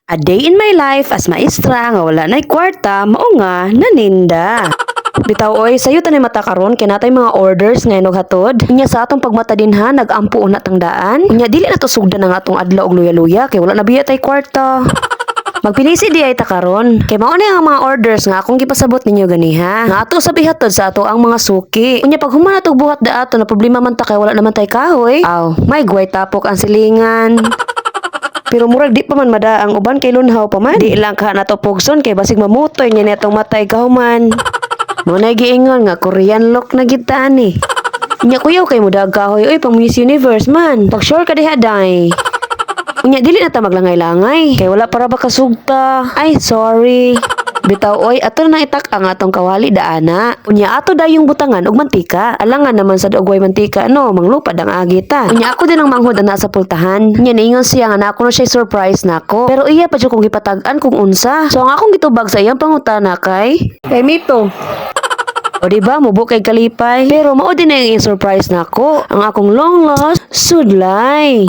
A day in my life as maestra nga wala na'y kwarta, mao nga naninda. Bitaw oy, sayo tanay mata karon kay natay mga orders ngayon og hatod. Unya sa atong pagmata dinha nagampo una tang daan. Unya dili na to sugdan ang atong adlaw og luya-luya kay wala na biya tay kwarta. Magpilisi di ay ta karon. Kay mao na ang mga orders nga akong gipasabot ninyo ganiha. Nga ato sa bihatod sa ato ang mga suki. Unya pag human natog buhat da ato na problema man ta kay wala naman tay kahoy. Aw, may guway tapok ang silingan. Pero murag di pa man mada ang uban kay lunhaw pa man. Di lang ka nato pugson kay basig mamutoy niya netong matay kahuman. Muna giingon nga Korean look na gitaan eh. Nya kuyaw kay mo dag kahoy oy pang Miss Universe man. Pag sure ka diha day. Unya dili na ta maglangay-langay kay wala para ba kasugta. Ay sorry. Bitaw oy ato na itak ang atong kawali daana. Unya ato dayong butangan og mantika. Alangan naman sa dugway mantika no manglupad ang agita. Unya ako din ang manghod na sa pultahan. Unya niingon siya nga ako na siya surprise nako. Pero iya pa jud kong gipatag-an kung unsa. So ang akong gitubag sa iyang pangutana kay Mito. O diba, mubo kay kalipay. Pero mao din na yung surprise nako. Ang akong long lost sudlay.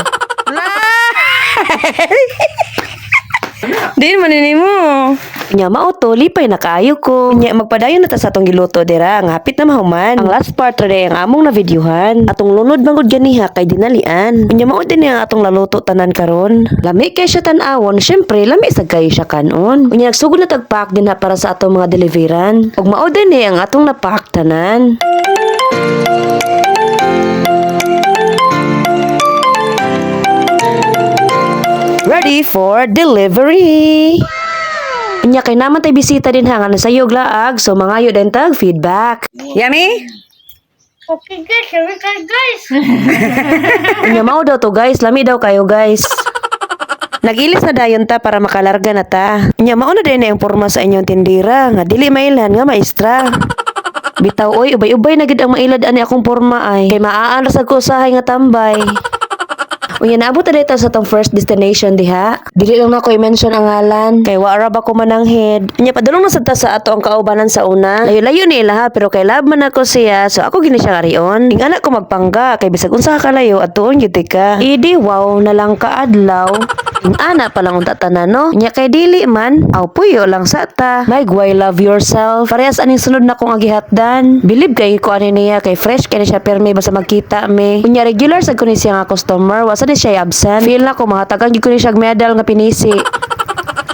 Din manini mo. Nya mao to lipay na kaayo ko. Nya magpadayon na ta sa atong giluto dira nga hapit na mahuman. Ang last part ra ang among na videohan. Atong lunod bangod ganiha kay dinalian. Nya mao din ang atong laluto tanan karon. Lami kay siya tan-awon, syempre lami sad kay siya kanon. Unya nagsugod na tagpack din ha para sa atong mga deliveran. Ug mao din ang atong napack tanan. Ready for delivery! Unya kay naman tay bisita din ha nga nasayog laag so mangayo din tag feedback. Yummy? Okay guys, sabi ka guys. Unya mao daw to guys, lami daw kayo guys. Nagilis na dayon ta para makalarga na ta. Unya mao na din ang porma sa inyong tindira nga dili mailhan nga maestra. Bitaw oy ubay-ubay na gid ang mailad ani akong porma ay kay maaan ra sad ko usahay nga tambay. Unya naabot na dito sa tong first destination diha. Dili lang nako i-mention ang ngalan kay wara ba ko mananghid. Unya padulong na sad ta sa ato ang kaubanan sa una. Layo-layo nila ha pero kay love man ako siya so ako gini siya karion. Ing anak ko magpangga kay bisag unsa ka kalayo atuon gyud ka. Idi wow na lang ka adlaw. Ing ana pa lang unta tanan no. Unya kay dili man aw puyo lang sa ta. My why love yourself. Parehas aning sunod na kong agihatdan. Believe kay ko ani niya kay fresh kay siya permi basta magkita me. Unya regular sad ko ni siya nga customer wasa di siya absent. Feel na ko mahatagan gyud ko ni siya medal nga pinisi.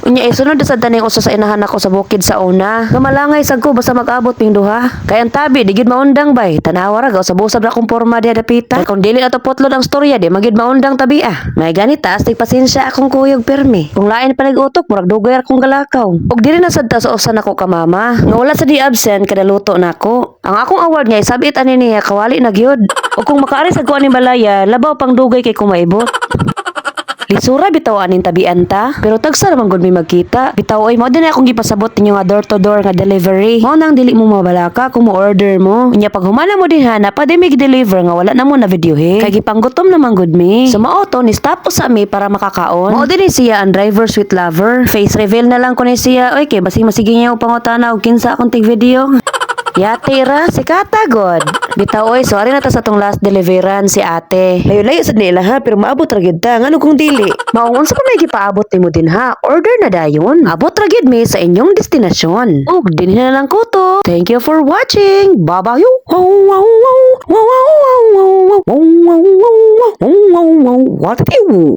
Unya sunod sa taning usa sa inahan ako sa bukid sa una. Kamalangay sad ko basta mag-abot ping duha. Kay ang tabi di gid maundang bay. Tanawa ra gaw sa busab ra kong porma diha dapita. Kay kung dili na to potlod ang storya di magid maundang tabi ah. May ganita astig pasensya akong kuyog permi. Kung lain pa nag-utok murag dugay ra kong galakaw. Ug dili na sad ta sa usa nako ka mama. Nga wala sa di absent kada luto nako. Ang akong award nga isabit ani niya kawali na gyud. Ug kung makaari sad ko ani balaya labaw pang dugay kay kung maibot. Lisura bitaw aning tabian ta, pero tagsa naman gud mi magkita. Bitaw oy mao din akong gipasabot ninyo nga door to door nga delivery. Mao nang dili mo mabalaka kung mo order mo. Unya pag humana mo din ha na pa mig deliver nga wala na mo na videohe. Kay gipanggutom naman gud mi. So mao to ni stop sa mi para makakaon. Mao din siya ang driver sweet lover. Face reveal na lang ko ni siya. Oy kay basig masige niya og pangutana og kinsa akong tig video. Yate ra, si Kata God. Bitaw oy, sorry na ta sa tong last deliveran si ate. Layo-layo sad nila ha, pero maabot ra gyud ta. Ngano kung dili? Maungon sa pa gipaabot nimo din ha. Order na dayon. Abot ra gyud mi sa inyong destinasyon. Ug dinhi na lang ko to. Thank you for watching. Bye-bye. Wow wow wow. Wow wow wow wow. Wow wow wow. Wow wow wow. What you?